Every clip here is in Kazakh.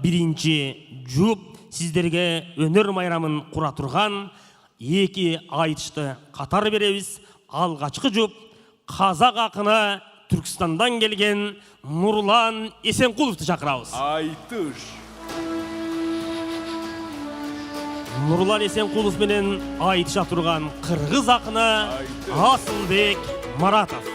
birinci jup sizlerge önör mayramın kura turgan eki aytışты қатар беребиz. Алғачкы jup Қазақ акыны Түркістандан келген Нурлан Есенқұловты шақырабыз. Айтыш. Нурлан Есенқұлов менен айтыша турган кыргыз акыны Асылбек Маратов.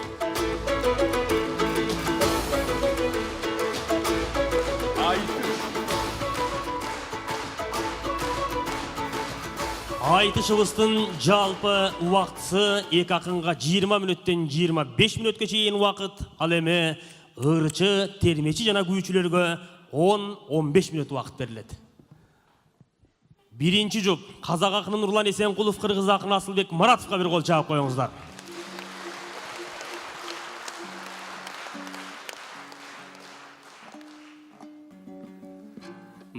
Айтышыбыздын жалпы уақытысы эки акынга 20 мүнөттөн 25 мүнөткө чейин уақыт, ал эми ырчы, термечи жана күйчүлөргө 10-15 мүнөт уақыт берилет. Биринчи жұп Қазақ акыны Нурлан Есенқұлов, кыргыз акыны Асылбек Маратовқа бир кол чаап коюңуздар.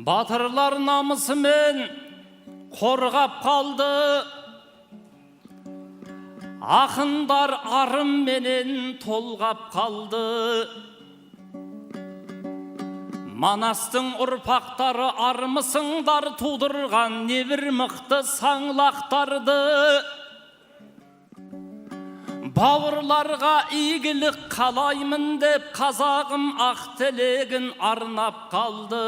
Батырлар намысымен қорғап қалды, ақындар арым менен толғап қалды. Манастың ұрпақтары армысыңдар тудырған небір мықты саңлақтарды. Бауырларға игілік қалаймын деп қазағым ақ тілегін арнап қалды.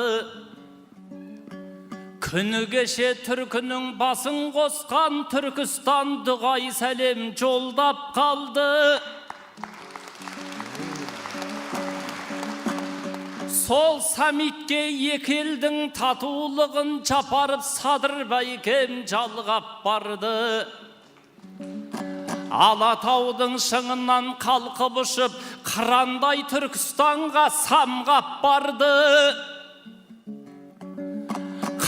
Күні кеше түркінің басын қосқан Түркістан дұғай сәлем жолдап қалды. Сол самитке екі елдің татулығын чапарып Садырбай кем жалғап барды. Алатаудың шыңынан қалқып ұшып, қырандай Түркістанға самғап барды.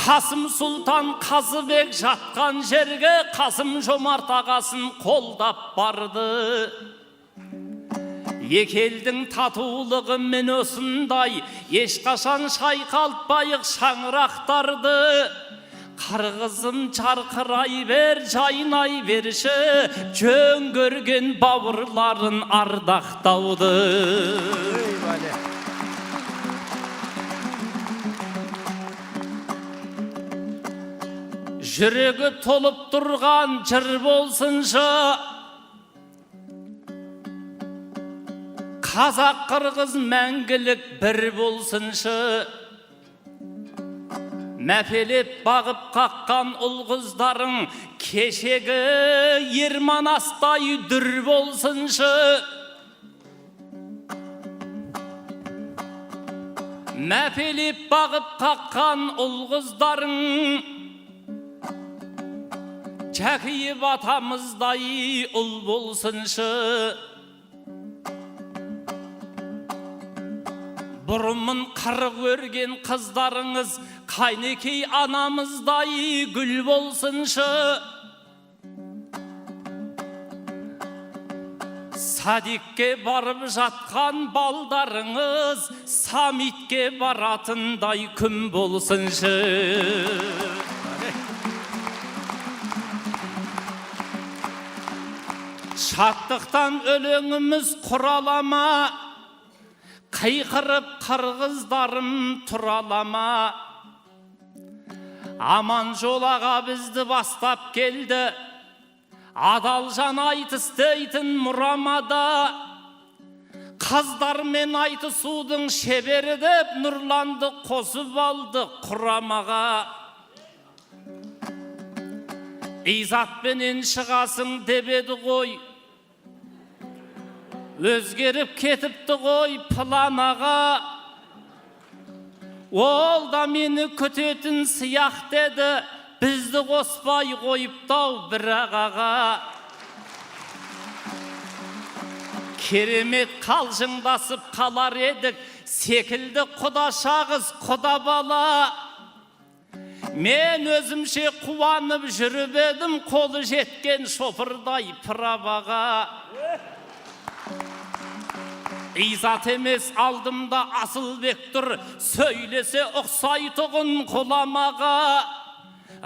Қасым Сұлтан Қазыбек жатқан жерге Қасым Жомарт ағасын қолдап барды. Екі елдің татулығы мен осындай ешқашан шайқалтпайық шаңырақтарды. Қырғызым жарқырай бер, жайнай берші, жөн көрген бауырларын ардақтауды. Жүрегі толып тұрған жыр болсыншы, қазақ қырғыз мәңгілік бір болсыншы. Мәпелеп бағып қаққан ұл-қыздарың кешегі ерманастай дүр болсыншы. Мәпелеп бағып қаққан ұл-қыздарың Жәкиіп атамыздай ұл болсыншы. Бұрымын қырық өрген қыздарыңыз қайнекей анамыздай гүл болсыншы. Садикке барып жатқан балдарыңыз самитке баратындай күн болсыншы. Шаттықтан өлеңіміз құралама, қиқырып қырғыздарым тұралама. Аман жол аға бізді бастап келді, адал жан айтыстайтын мұрамада. Қаздармен айтысудың шебері деп Нұрланды қосып алды құрамаға. Изатпенен шығасың дебеді ғой, өзгеріп кетіпті ғой планаға. Ол да мені күтетін сияқ деді, бізді қоспай қойыптау бір ағаға. Керемет қалжыңдасып қалар едік, секілді құда шағыз құда бала. Мен өзімше қуанып жүріп едім, қолы жеткен шофырдай праваға. Изат емес алдымда Асылбек тұр, сөйлесе ұқсайтұғын құламаға.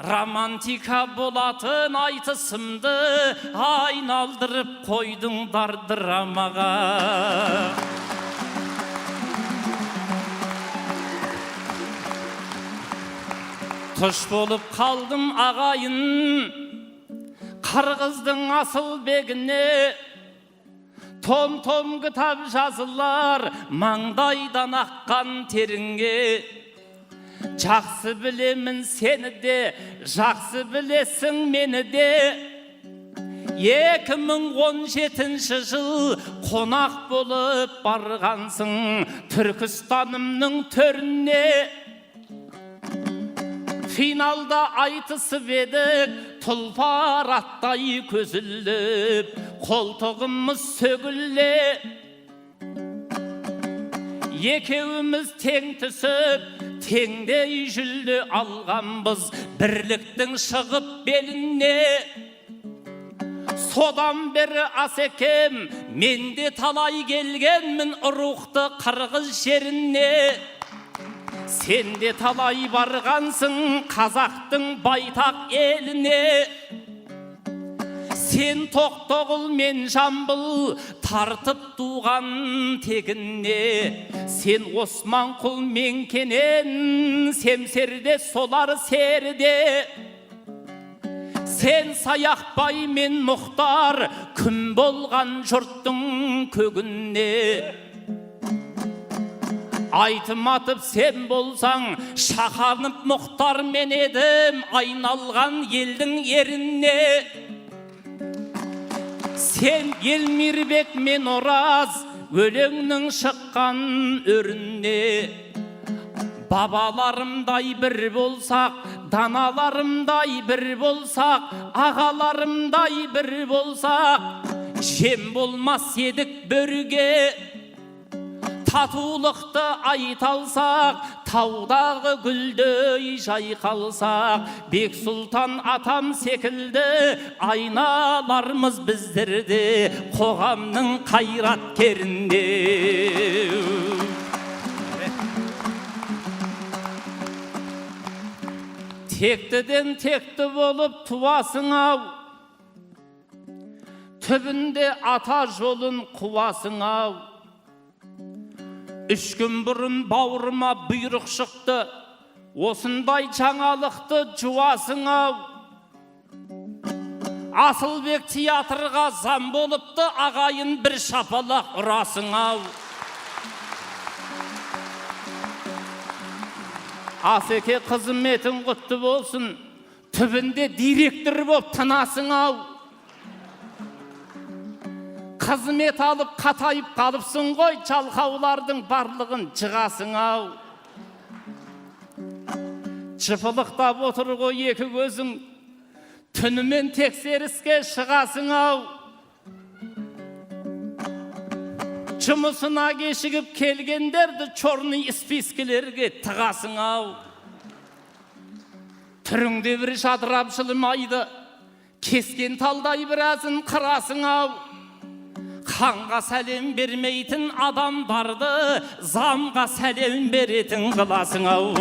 Романтика болатын айтысымды айналдырып қойдыңдар драмаға. Tuş bolup kaldım ağayın, Kırgızdın asıl begine. Tom kitap жазылар, mangdaydan akkan teringe. Жақсы білемін сені де, жақсы білесің мені де. 2017 жыл қонақ болып барғансың Түркістанымның төріне. Финалда айтысып едік, тұлпар аттай көзіліп, қолтығымыз сөгіле. Екеуіміз тең түсіп, теңдей жүлде алғанбыз, бірліктің шығып беліне. Содан бері асекем, менде талай келгенмін рухты қырғыз жеріне. Сенде талай барғансың қазақтың байтақ еліне. Сен Тоқтоғұл мен Жамбыл тартып туған тегіне. Сен Османқұл мен Кенен семсерде солар серде. Сен Саяқбай мен Мұхтар күн болған жұрттың көгіне. Айтым атып сен болсаң, шақанып Мұхтар мен едім айналған елдің еріне. Сен Елмирбек мен Ораз өлеңнің шыққан өріне. Бабаларымдай бір болсақ, даналарымдай бір болсақ, ағаларымдай бір болсақ, жем болмас едік бөрге. Татулықты айталсақ, таудағы гүлдей жайқалсақ, Бек Сұлтан атам секілді айналармыз біздерде қоғамның қайраткерінде. Тектіден текті болып туасың ау, түбінде ата жолын қуасың ау. 3 күн бұрын бауырыма бұйрық шықты, осындай жаңалықты жуасың ау. Асылбек театрға зам болыпты, ағайын бір шапалақ ұрасың ау. Асеке қызметің құтты болсын, түбінде директор боп тынасың ау. Қызмет алып қатайып қалыпсың ғой, жалқаулардың барлығын жығасың ау. Жыпылықтап отыр ғой екі көзің, түнімен тексеріске шығасың ау. Жұмысына кешігіп келгендерді чорный спискілерге тығасың ау. Түріңде бір жадырап жылымайды, кескен талдай біразын қырасың ау. Ханға сәлем бермейтін адамдарды замға сәлем беретін қыласың ау.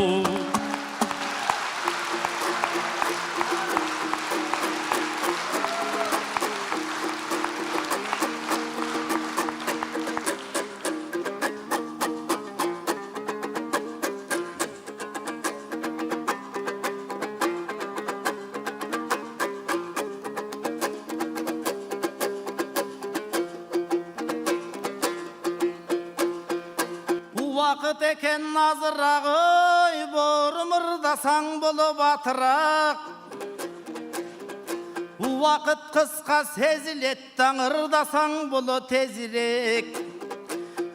Уақыт екен азырақ, ой, бұрымырдасаң болып атырақ. Уақыт қысқа сезілет, таңырдасаң бұлы тезірек.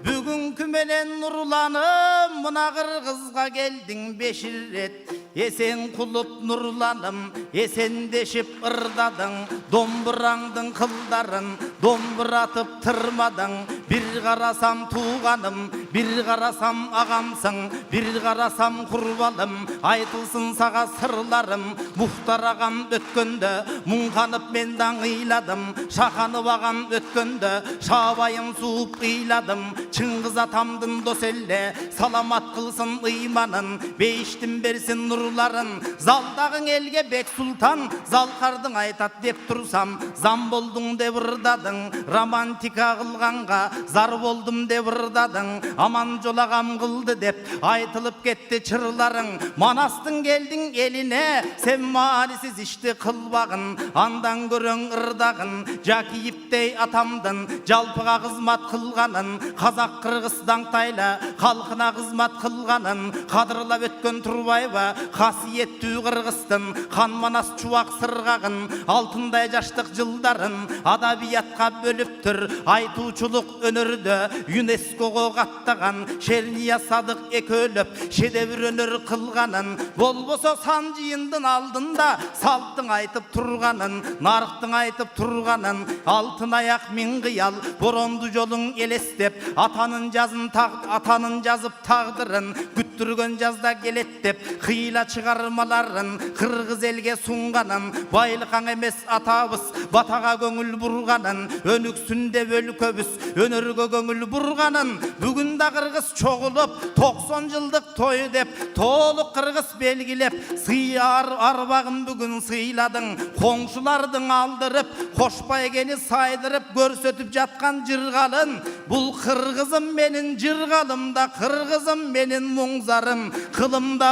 Бүгінгі менен нұрланым, мұна қырғызға келдің 5 рет. Есен құлып нұрланым, есендешіп ырдадың, домбыраңдың қылдарын домбыратып тұрмадың. Bir қарасам туғаным, bir қарасам ағамсың, bir қарасам құрбалым, айтылсын саға сырларым. Мұхтар ағам өткенді, мұңқанып мен даңғиладым, шақанып ағам өткенді, шабайым суып қиладым. Чыңғыз атамдың доселле, саламат қылсын ұйманын, бейіштін берсін нұрларын. Залдағың елге Бек Сұлтан, залқардың айтат деп тұрсам, зам болдың деп ырдадың, романтика қылғанға зар болдым деп ырдадың. аман жолағам қылды деп айтылып кетті чырларың. Манастың келдің еліне, сен малисіз ішті қылбағын, андан көрің ырдағын. Жакиевтей атамдын жалпыға қызмат қылғанын, қазақ қырғыздан тайла халқына қызмат қылғанын, қадырлап өткен Турбаева қасиетті қырғыздың қан манас чуақ сырғағын, алтындай жаштық жылдарын адабиятқа бөліп тұр. Айтушылық өнерді ЮНЕСКО-ға қаттаған Шерния Садық екөліп шедевр өнер қылғанын, болбосо сан жиындың алдында салттың айтып тұрғанын, нарықтың айтып тұрғанын. Алтын аяқ мен қиял боронды жолың елестеп, атанын жазып тағдырын күттірген жазда келет деп қиыла шығармаларын қырғыз елге сұңғанын, байлықаң емес атабыз батаға көңіл бұрғанын, өніксінде өлкөбіз өнерге көңіл бұрғанын. Бүгін да қырғыз чоғылып 90 жылдық тойы деп толық қырғыз белгілеп, сыяр арбағын бүгін сыйладың, қоңшылардың алдырып қошпай кені сайдырып көрсетіп жатқан жырғалын. Бұл қырғызым менің жырғалымда, қырғызым менің мұңзарым, қылымда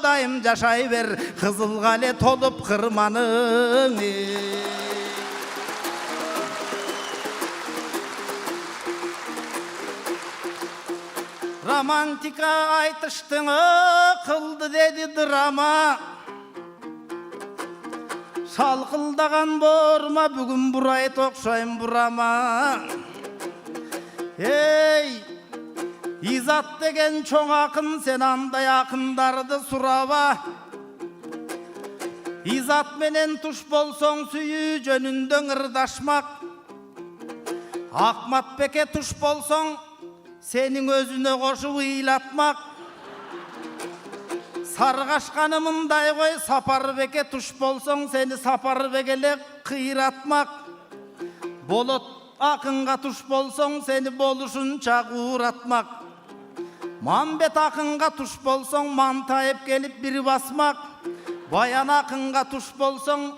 дайым жашай бер, қызылғале толып қырманың. Романтика айтыштың қылды деді драма, шалқылдаған борма бүгін бұрай тоқшайым бұрама. Ей, Изат деген чоң ақын, сен андай ақындарды сұрава. Изат менен туш болсоң сүйі жөнүндөн ырдашмак, Акматбекке туш болсоң сенің өзүнө кошуп ыйлатмак. Саргашканы мындай кой, Сапарбекке туш болсоң сени Сапарбек эле кыйратмак. Болот акынга туш болсоң сени болушунча кууратмак. Мамбет акынга туш болсоң мантайып келип бир басмак. Баян акынга туш болсоң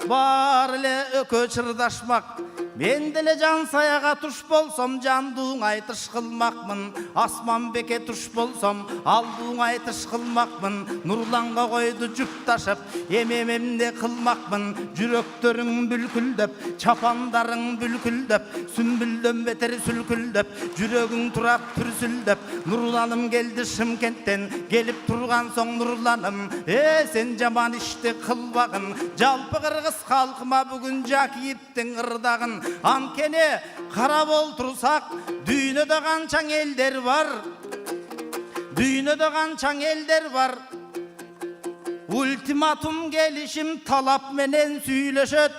бар эле өкө чырдашмак. Мен деле жан саяга туш болсом жандууң айтыш кылмакмын. Асманбекке туш болсом алдууң айтыш кылмакмын. Нурланга койду жүк ташып эмемемде кылмакмын. Жүрөктөрүң бүлкүлдөп, чапандарың бүлкүлдөп, сүмбүлдөн бетер сүлкүлдөп, жүрөгүң турат түрсүлдөп. Нурланым келди Шымкенттен, келип турган соң нурланым. Сен жаман ишти кылбагын, жалпы кыргыз халкыма бүгүн Жакиевтин ырдагын. Анткени карап олтурсак, дүйнөдө канчаң элдер бар, дүйнөдө канчаң элдер бар. Ультиматум келишим талап менен сүйлөшөт.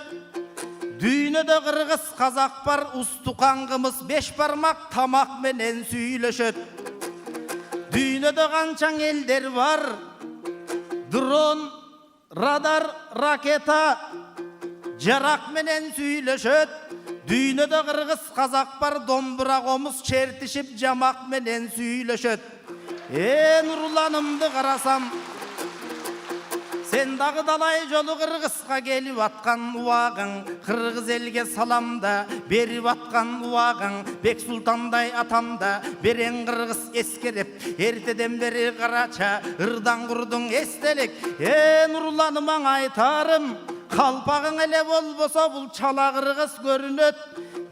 Дүйнөдө кыргыз казак бар, устукан кымыз 5 бармак тамак менен сүйлөшөт. Дүйнөдө канчаң элдер бар, дрон, радар, ракета, жарак менен сүйлөшөт. Дүйнөдө кыргыз казак бар, домбура комуз чертишип жамак менен сүйлөшөт. Нурланымды карасам, сен дагы далай жолу кыргызга келип аткан убагың, кыргыз элге саламда берип аткан убагың, Бексултандай атамда берең кыргыз эскереп, эртеден бери карача ырдан курдуң эстелик. Нурланымаң айтарым, калпагың эле болбосо бул чала кыргыз көрүнөт.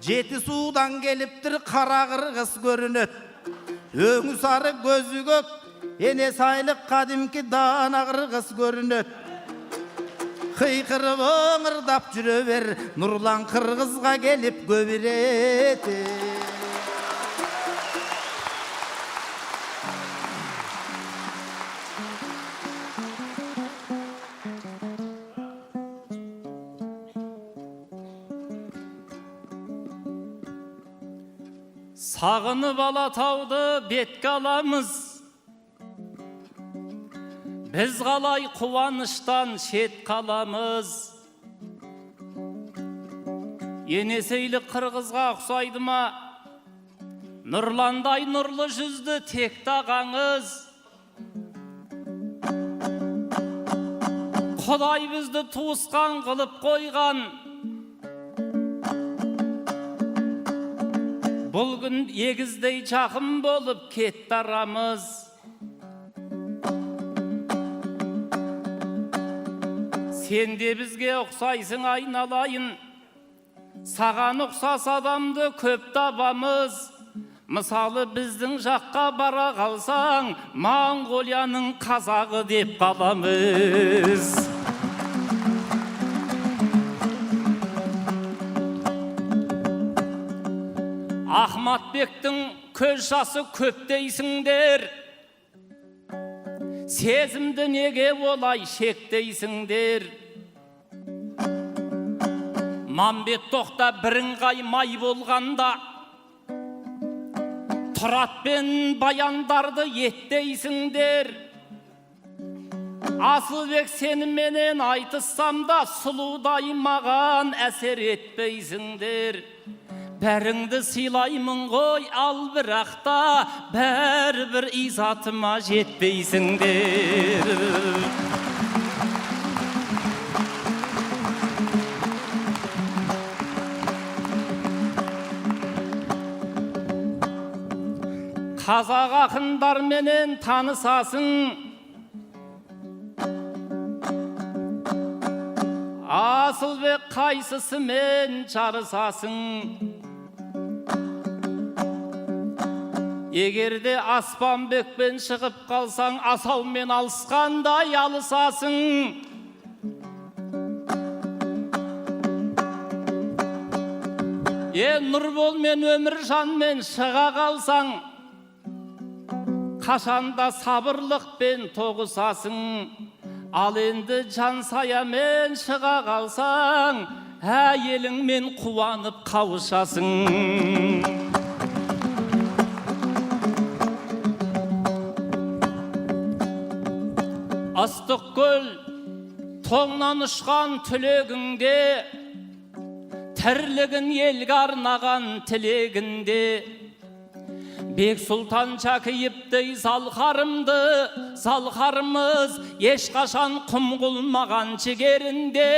Жети суудан келиптир кара кыргыз көрүнөт. Өңү сары көзү көк, эне сайлык кадимки даана кыргыз көрүнөт. Кыйкырып ыңырдап жүрө бер, Нурлан кыргызга келип көбүрет. Сағынып Алатауды бетке аламыз, біз қалай қуаныштан шет қаламыз. Енесейлік қырғызға ұқсайды ма, Нұрландай нұрлы жүзді текті ағаңыз. Құдай бізді туысқан қылып қойған, Бұл күн егіздей жақын болып кетті арамыз. Сен де бізге ұқсайсың айналайын, саған ұқсас адамды көп табамыз. Мысалы біздің жаққа бара қалсаң, Моңғолияның қазағы деп қаламыз. Ахматбектің көз жасы көп дейсіңдер, сезімді неге олай шектейсіңдер? Мамбет тоқта біріңғай май болғанда, Тұрат пен баяндарды еттейсіңдер. Асылбек сеніменен айтыссам да, сұлудай маған әсер етпейсіңдер. Бәріңді сыйлаймын ғой, ал бірақта бәрібір изатыма жетпейсіңдер. Қазақ ақындарменен танысасың, Асылбек қайсысымен жарысасың? Егерде Аспанбекпен шығып қалсаң, асаумен алысқандай алысасың. Нұрбол мен Өміржанмен шыға қалсаң, қашанда сабырлықпен тоғысасың. Ал енді Жансаямен шыға қалсаң, әйеліңмен қуанып қауышасың. Ыстық көл тоңнан ұшқан түлегіңде, тірлігін елге арнаған тілегінде, Бек Сұлтан Шәкиевтей залқарымыз ешқашан құм қылмаған жігерінде,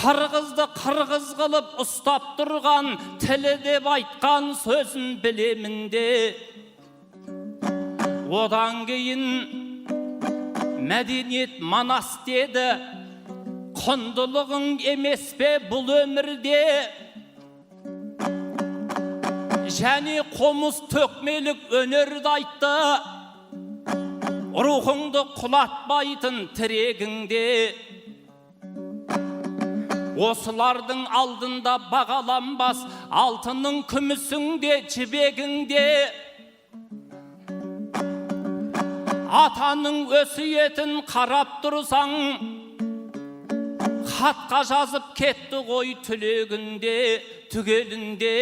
қырғызды қырғыз қылып ұстап тұрған, тілі деп айтқан сөзін білемінде. Одан кейін мәдениет манас деді, құндылығың емес пе бұл өмірде? Және қомыз төкмелік өнерді айтты, рухыңды құлатпайтын тірегіңде. Осылардың алдында бағаланбас, алтының күмісіңде, жібегіңде. Атаның өсиетін қарап тұрсаң, хатқа жазып кетті ғой түлегінде, түгелінде.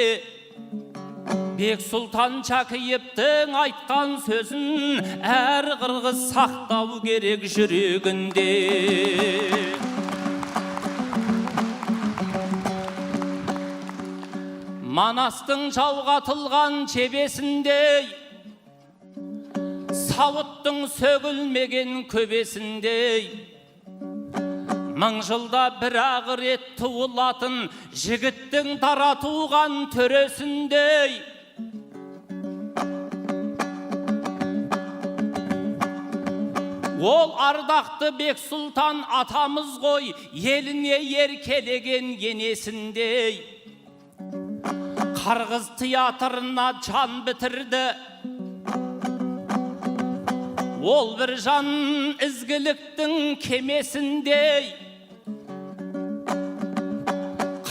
Бек Сұлтан Шәкиевтің айтқан сөзін әр қырғыз сақтау керек жүрегінде. Манастың жауғатылған жебесіндей, сауыттың сөгілмеген көбесіндей, мың жылда бір ақ рет туылатын жігіттің дара туған төресіндей. Ол ардақты Бек Сұлтан атамыз ғой, еліне еркелеген енесіндей. Қырғыз театрына жан бітірді, ол бір жан ізгіліктің кемесіндей.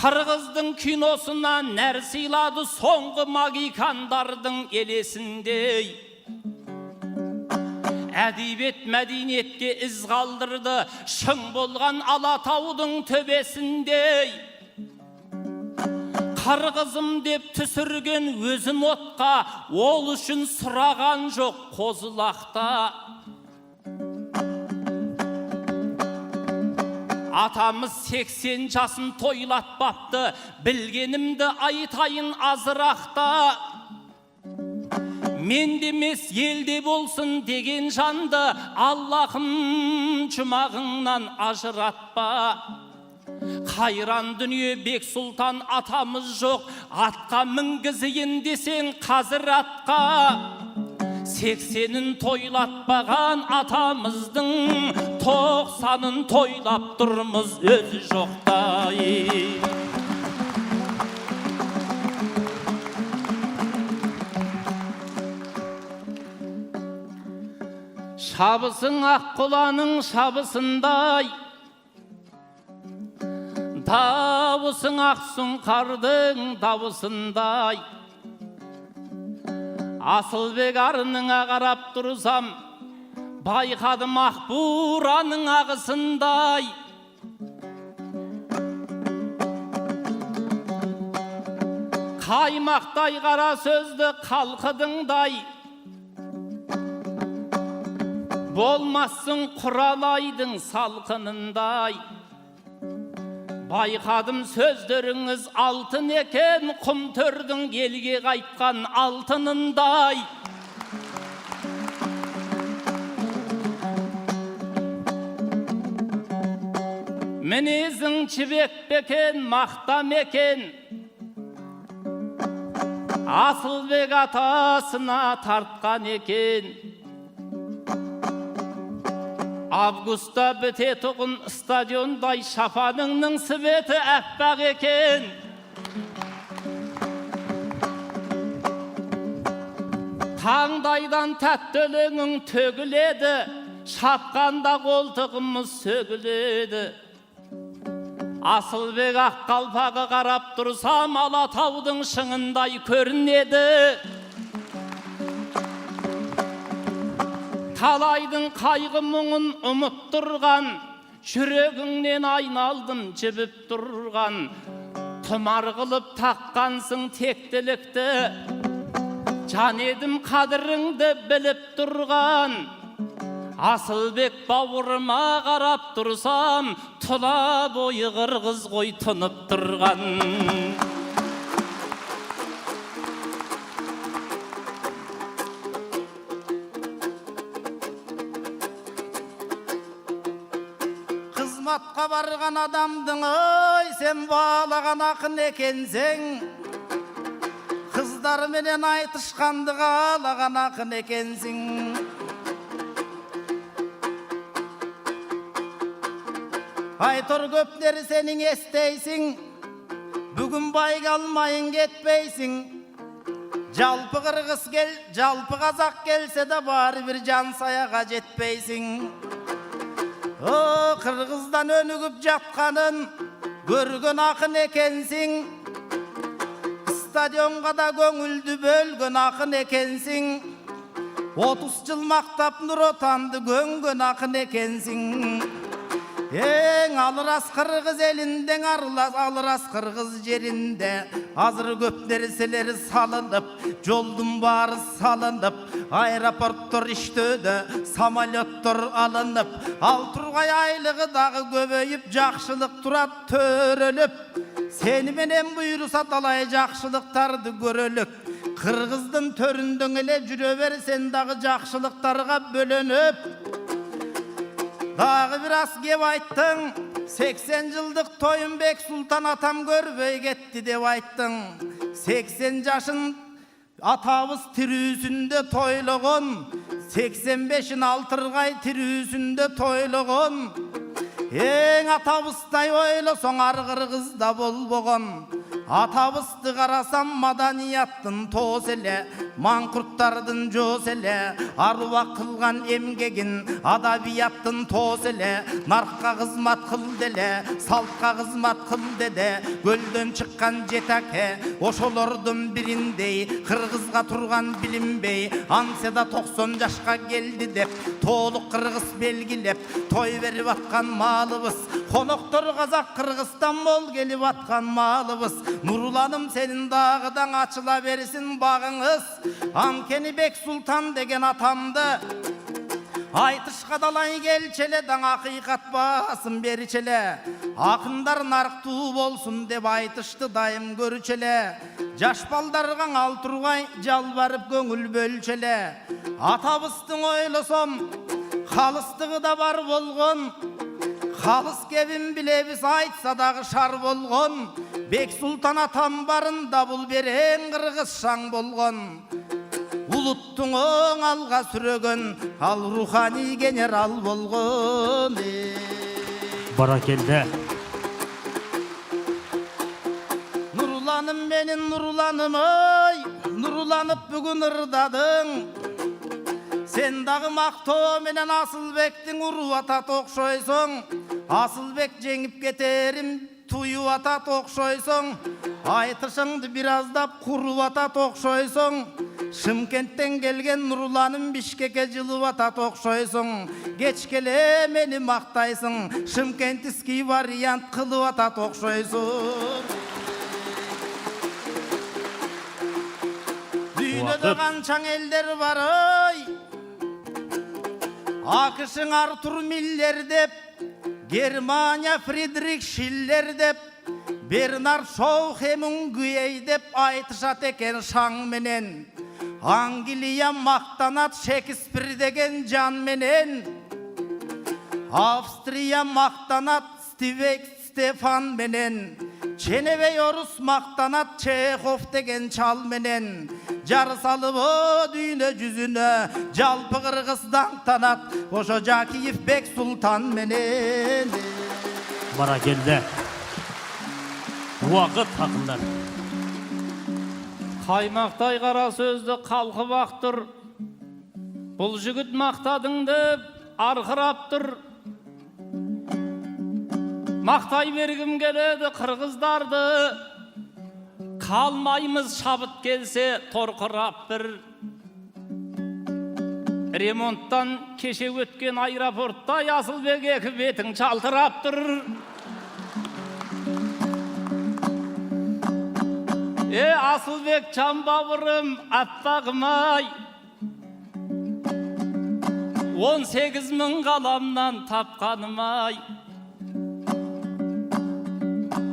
Қырғыздың киносына нәр сыйлады соңғы магикандардың елесіндей. Әдебиет мәдениетке із қалдырды, шың болған Алатаудың төбесіндей. Қырғызым деп түсірген өзін отқа, ол үшін сұраған жоқ қозылақта. Атамыз 80 жасын тойлатпапты, білгенімді айтайын азырақта. Мен демес елде болсын деген жанды, Аллахым жұмағыңнан ажыратпа. Kayran dünya Bek Sultan atamız yok. Atqa mingiziyin desen hazır atqa. 80'in toylatmagan atamızdın 90'ın toylap durmuz özü joqday. Şabısın Akkulanın şabısınday, davusın Aksun Kardın davusınday. Asılbek arınına qarap dursam, baykadım Akburanın ağısınday. Kaymakтай qara sözlü kalkıdınday. Bolmazsın kuralaydın salkınınday. Baykadım sözleriniz altın eken, kum tördün gelge qaytkan altınınday. Menizin çibek beken, mahtam eken, Asılbek atasına tartkan eken. Avgusta bite tuğun stadionday şafanının sıveti äppaq eken. Tağdaydan tättölüğün tögüledi, şapkanda koltuğumuz sögüledi. Asılbek ak kalpağı qarap dursam, Alatavdın şыңınday körünedi. Talaydın kaygı muğun umutturgan, Жүрегіңнен айналдым жібіп durgan. Tımar kılıp takkansın tektilikti, Can edim kadırыңды bilip durgan. Asılbek bavuruma qarap dursam, Tula boyu qırgız qoy tınıp durgan. Kızmatqa bargan adamdың ой, sen bağlagan akın ekensen. Kızlar menen aytışkandı ağlagan akın ekensin. Aytor köpleri senin esteysin, bugün bay kalmayın getpeysin. Jalpı Kırgız gel, jalpı Kazak gelse de bari bir can sayaga jetpeysin. O Kırgızdan önügüp jatkanın görgün akın ekensin. Stadionga da göngüldü bölgün akın ekensin. 30 yıl maktap Nur Otandı göngün akın ekensin. Alıras Kırgız elinden alıras Kırgız yerinde. Hazır köpleri seleri salınıp, joldun bari salınıp, aeroporttor iştöde, samolyottor alınıp, al Turgay aylığı dağı göbeyip, jakşılık turat törölüp, seni menen buyurusa dalay jakşılıktardı görölük. Kırgızdın töründün ele jüre versen dağı jakşılıktarga bölönüp, dağı biraz gep ayttın, 80 yıldık toyun Bek Sultan atam görbey gitti dep ayttın. 80 yaşın atabız tirüsünde toyluğun, 85'in Altırgay tirüsünde toyluğun. Atabızday oylosoň ar Kırgızda bolboğun. Atabızdı qarasam madaniyattın toz ele, mankurttardın joz ele, arwa kılgan emgegin adabiyattın toz ele, narkka kızmat kıl dele, saltka kızmat kıl dede, gölden çıkkan jetake, oşolordun birindey, Kırgızga turgan bilinbey, anseda 90 yaşka geldi dep, toğluk Kırgız belgilep, toy verip atkan malыбыз, konoktor Kazak Kırgızstan bol gelip atkan malыбыз. Nurulanım senin dağıdan açıla versin bağınız. Ankeni Bek Sultan degen atamdı. Aytışka dalay gelçeledan hakikat basın beriçele. Akınдар narktuu bolsun dep aytıştı dayım görüçele. Jaş baldargan Alturgay jalbarıp göngül bölçele. Atabıstın oylosom, halıstығы da bar bolgun. Халыс кебін білебіз айтса дағы шар болған, Бек Сұлтан атам барында бұл берен қырғыз шаң болған. Ұлыттың оң алға сүреген, ал рухани генерал болған. Баракелді. Нұрланым менің нұрланым ой, нұрланып бүгін ырдадың. Сен дағы мақтоо менен Асылбектің ұру ата тоқшойсың. Асылбек жеңіп кетерім туyu ата тоқшойсың. Айтышыңды бираздап құру ата тоқшойсың. Шымкенттен келген Нұрланым Бишкекке жылу ата тоқшойсың. Кечкеле мені мақтайсың. Шымкентский вариант қылу ата тоқшойсың. Дүйнөдө канчаң элдер бар ой. Акышың Артур Миллер деп, Германия Фридрих Шиллер деп, Бернард Шоу Хемингуэй деп айтышат екен шаң менен. Англия мақтанат Шекспир деген жан менен. Австрия мақтанат Стефан менен. Ченебей орыс мақтанат Чехов деген чал менен. Жарыс алып дүйнө жүзүнө жалпы Кыргыздан танат ошо Жакиев Бек Сұлтан менен. Баракелді. Уақыт хақындар. Қаймақтай қара сөзді қалқы бақтыр. Бұл жігіт мақтадың деп арқырап тұр. Мақтай бергім келеді қырғыздарды. Қалмаймыз шабыт келсе торқырап бір. Ремонттан кеше өткен аэропортта Асылбек екі бетің чалтырап тұр. Асылбек чамбауырым аппағым-ай, 18 мың қаламнан тапқаным-ай.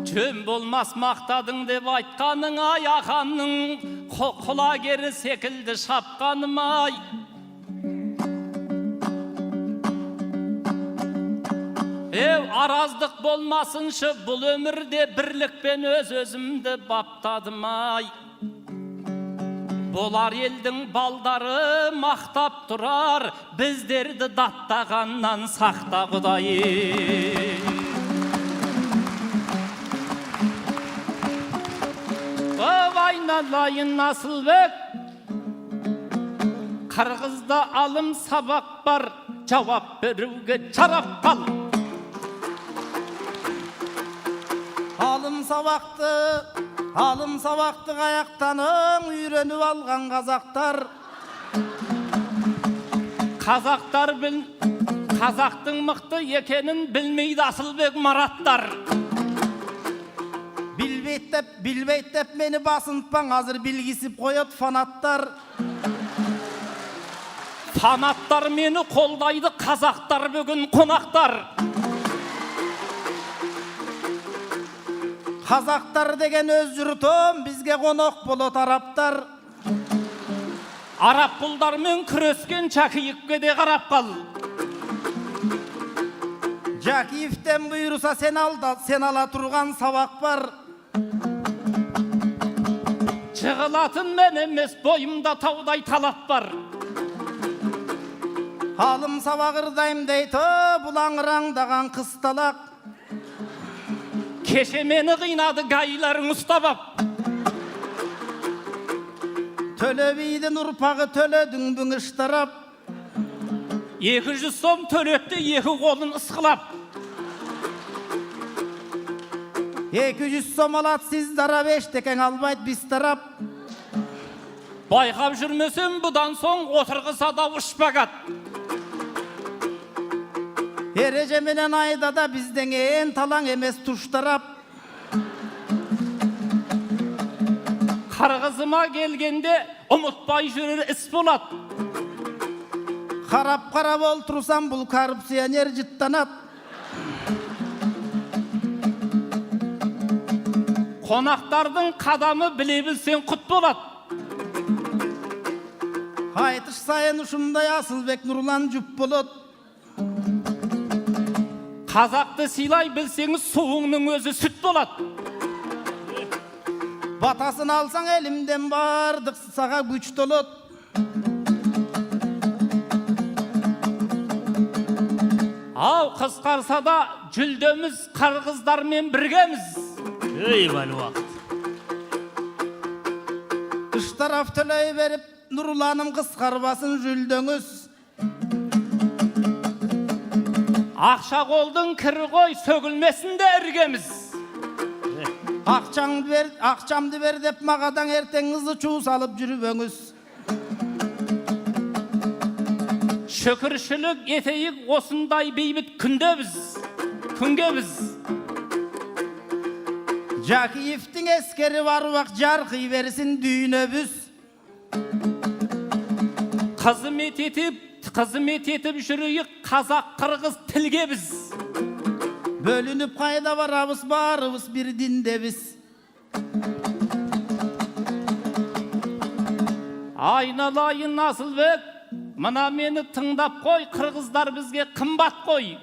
Жөн болмас мақтадың деп айтқаның-ай, ақанның құлагері секілді шапқаным-ай. Араздық болмасыншы бұл өмірде, бірлікпен өз-өзімді баптадым-ай. Болар елдің балдары мақтап тұрар, біздерді даттағаннан сақта Құдай. Айналайын Асылбек, Қырғызда алым сабақ бар, жауап беруге жарап қал. Алым сабақты қаяқтаның үйреніп алған қазақтар. Қазақтың мықты екенін білмейді Асылбек Мараттар. Билбейттеп мені басынтпаң, азыр білгісіп қойот фанаттар. Фанаттар мені қолдайды, қазақтар бүгін қонақтар. Қазақтар деген өз жұртым, бізге қонақ болот араптар. Арап құлдармен күрескен Жакиевке де қарап қал. Жакиевтен бұйырса сен ала тұрған сабақ бар. Жығылатын мен емес, бойымда таудай талап бар. Алым сабағырдайым дейді, бұлаңыраңдаған қысталақ. Кеше мені қинады гайларың ұстабап. Төле бейдің ұрпағы төледің бүңіш тарап. 200 сом төлетті, 2 қолын ысқылап. 200 сом алат сіз дарап, ештекен албайт біз тарап. Байқап жүрмесем бұдан соң отырғыса да ұшпағат. Ереже менен айда да бізден ең талаң емес тұштарап. Қарғызыма келгенде ұмытпай жүрер іс болат. Қарап олтырсам бұл коррупционер жыттанат. Қонақтардың қадамы біле білсең құт болат. Айтыш сайын ұшындай Асылбек Нұрлан жүп болот. Қазақты сыйлай білсеңіз, суыңның өзі сүт болады. Батасын алсаң елімден бардық саға күч толот. Ау қысқарса да жүлдеміз қырғыздармен біргеміз. Ey bal vaqt. Үш тарaf төлей беріп, Нұрланым қысқарбасын жүлдөңіз. Ақша қолдың кірі ғой, сөгілмесін де іргеміз. Ақчамды бер деп мағадан ертеңіңізді чу салып жүрбөңіз. Шүкіршілік етейік осындай бейбіт күнде біз. Жакиевтің ескері бар уақ жарқи берсін дүйнөбүз. Қызмет етіп жүрейік қазақ қырғыз тілге біз. Бөлініп қайда барабыз, барыбыз бір дінде біз. Айналайын Асылбек, мына мені тыңдап қой, қырғыздар бізге қымбат қой.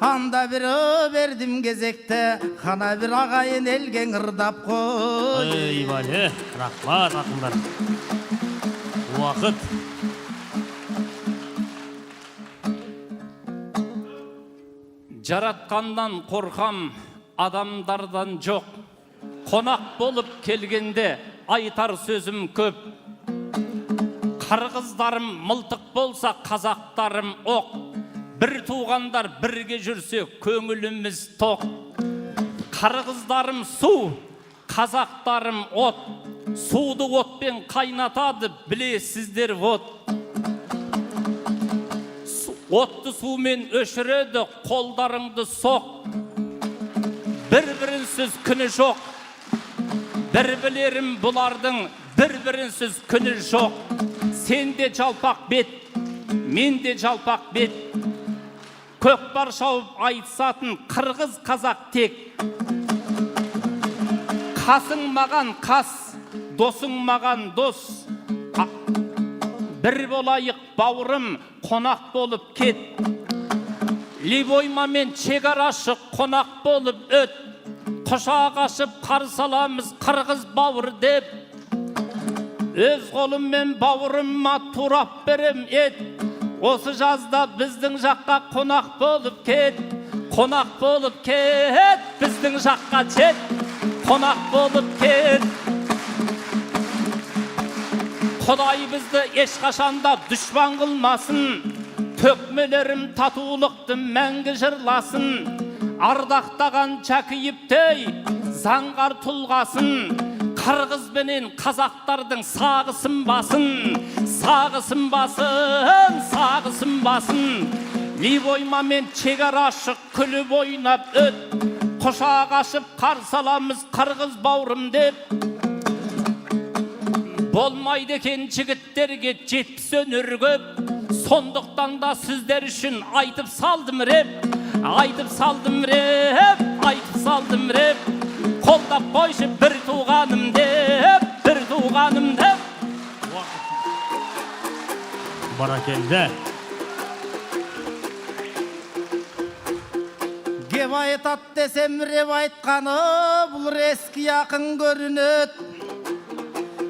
Анда бір бердім кезекте, қана бір ағайын елген ырдап қой. Ey bal, rahmat akınlar. Vaqt. Жаратқаннан қорқам, адамдардан жоқ. Қонақ болып келгенде айтар сөзім көп. Қырғыздарым мылтық болса, қазақтарым оқ. Bir туғандар бірге жүрсе, көңіліміз тоқ. Қырғыздарым су, қазақтарым от. Суды отпен қайнатады, білесіздер от. Отты сумен өшіреді, қолдарыңды соқ. Bir-бірінсіз күні жоқ. Bir білерім бұлардың, bir-бірінсіз күні жоқ. Сен де жалпақ бет, мен де жалпақ бет. Көкпар шауып айтысатын қырғыз қазақ тек. Қасың маған қас, досың маған дос. Bir болайық бауырым, қонақ болып кет. Ливоймамен шекарашы қонақ болып өт. Құшақ ашып қарсы аламыз қырғыз бауыр деп. Өз қолыммен бауырыма турап берем ет. Осы жазда біздің жаққа қонақ болып кет. Қонақ болып кет, біздің жаққа жет. Қонақ болып кет. Құдай бізді ешқашанда дүшпан қылмасын. Төкмелерім татулықты мәңгі жырласын. Ардақтаған Жакиевтей заңғар тұлғасын. Қырғызбенен қазақтардың сағысын басын. Сағысын басын, сағысын басын. Ливоймамен шекарашы күліп ойнап өт. Құшақ ашып қарсы аламыз қырғыз бауырым деп. Болмайды екен жігіттерге 70 өнер көп. Сондықтан да сіздер үшін айтып салдым реп. Айтып салдым реп, айтып салдым реп. Қолдап қойшы бір туғаным деп, бір туғаным деп. Barakelde. Кеп айтат десем реп айтқаны, бұл ескі яқын көрінет.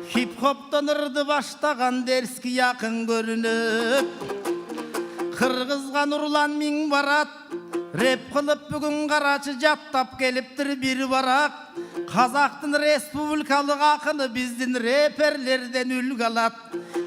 Хип-хоптан ырды баштаған дерскі яқын көрінет. Қырғызға Нұрлан миң барат, реп қылып бүгін қарачы жаттап келіптір бір барақ. Қазақтың республикалық ақыны біздің реперлерден үлгі алат.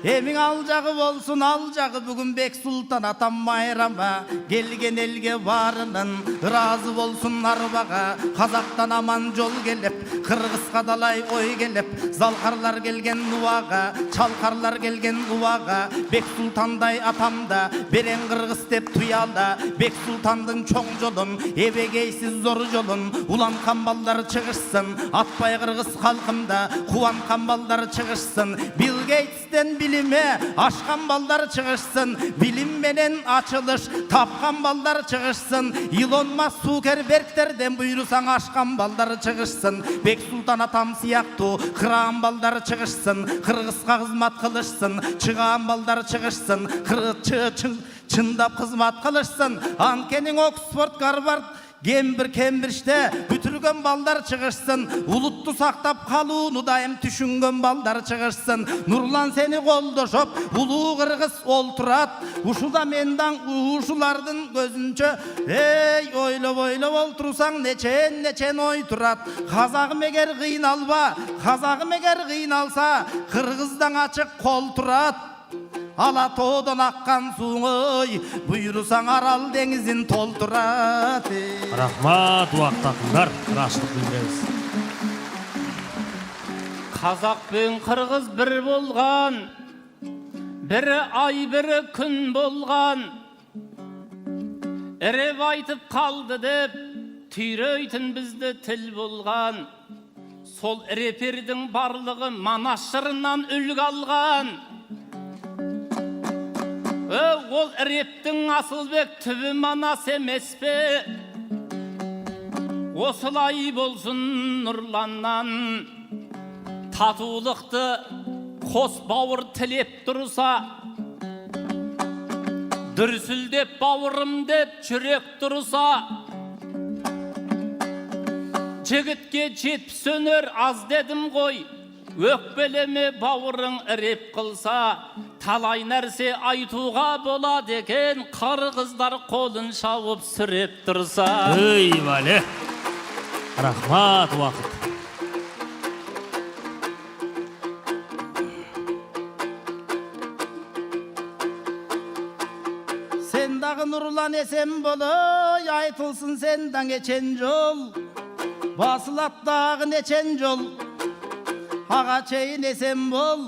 Емің ал жағы болсын, ал жағы бүгін Бек Сұлтан атам майрама. Келген елге барының разы болсын арбаға. Қазақтан аман жол келіп, қырғыз қадалай ой келіп. Залқарлар келген нуаға, чалқарлар келген нуаға. Бек Сұлтандай атамда, берен қырғыз деп туяла. Бек Сұлтандың чоң жолын, ебегейсіз зор жолын. Улан қамбалдар шығышсын, атпай қырғыз халқымда. Қуан қамбалдар шығышсын, Билл Гейтстен bilime aşkan ballar çıkışsın, bilim menen açılış tapkan ballar çıkışsın. Elon Musk Zuckerberg'lerden buyursan aşkan ballar çıkışsın. Bek Sultan atam siyaktı kıran ballar çıkışsın. Kırgızga hizmet kılışsın, çıkan ballar çıkışsın. Kırgızçı çındap hizmet kılışsın. Ankenin Oxford, Harvard, Cambridge'de bütürgen ballar çıkışsın. Uluttu saktap kaluunu daim düşüngen ballar çıkışsın. Nurlan seni koldoşup ulu kırgız olturat. Uşuda mendan uşulardın gözünçö. Ey oylop oylop oltursan neçen oy turat. Kazağım eger kıynalba, kazağım eger kıynalsa kırgızdan açık kol turat. Alatoğdan akkan suğuy, buyursan Aral denizin tolturat. Rahmat uakt akınlar, raşlık bildiremiz. Kazak ben Kırgız bir bolgan, biri ay biri gün bolgan. Erev aytıp kaldı dep, tüyreytin bizde til bolgan. Sol reperдің barlığı manaşırından ülg algan. Ol reptin Asılbek tübü manas emes be. Osılay bolsun Nurlandan. Tatuluqты kos bavır tilep dursa. Dürsüldep bavırım dep çürek dursa. Jigitke jetip sönör az dedim koy. Ökbeleme bavırın rep kılsa. Talay nerse aytuğa bolad eken. Kırgızlar kolun şavıp sürep dursa. Ey vale. Rahmat vakit. Sen dağı nurlan esen boloy, aytılsın senden geçen yol. Basılat dağı neçen yol, ağa çeyin esen bol.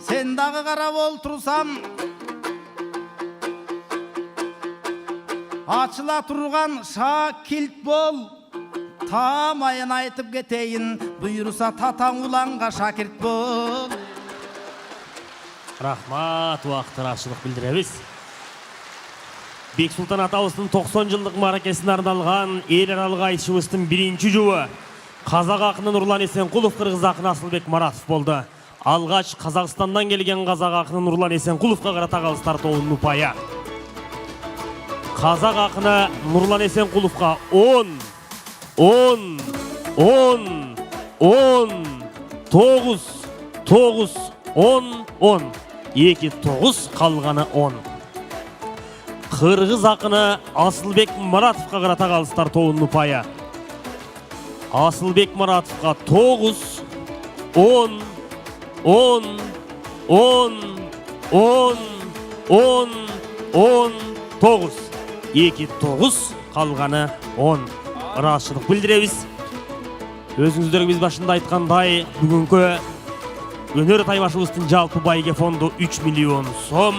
Sen dağı qarab oltursam, açıla turgan şak kilt bol. Tam ayın aytıp geteyin, buyursa tatan ulanға şakirt bol. Rahmat vakit raşlık bildiremiz. Bek Sultan atabыздың 90 жылдық маракесіне арналған ел аралық айтышыбыздың бірінші жуы қазақ ақыны Нұрлан Есенқұлов, қырғыз ақыны Асылбек Маратов болды. Алғаш Қазақстаннан келген қазақ ақыны Нұрлан Есенқұловқа қарата қалыстар тоғын ұпайы. Қазақ ақыны Нұрлан Есенқұловқа 10, 9, 10, 2 9 қалғаны 10. Қырғыз ақыны Асылбек Маратовқа қарата қалыстар тоғын ұпайы. Асылбек Маратовқа 9, 10, 9, 2 9 қалғаны 10. Рашылық білдіреміз. Өзіңіздерге біз башында айтқандай, бүгінгі өнер таймашыбыздың жалпы байге фонды 3 миллион сом.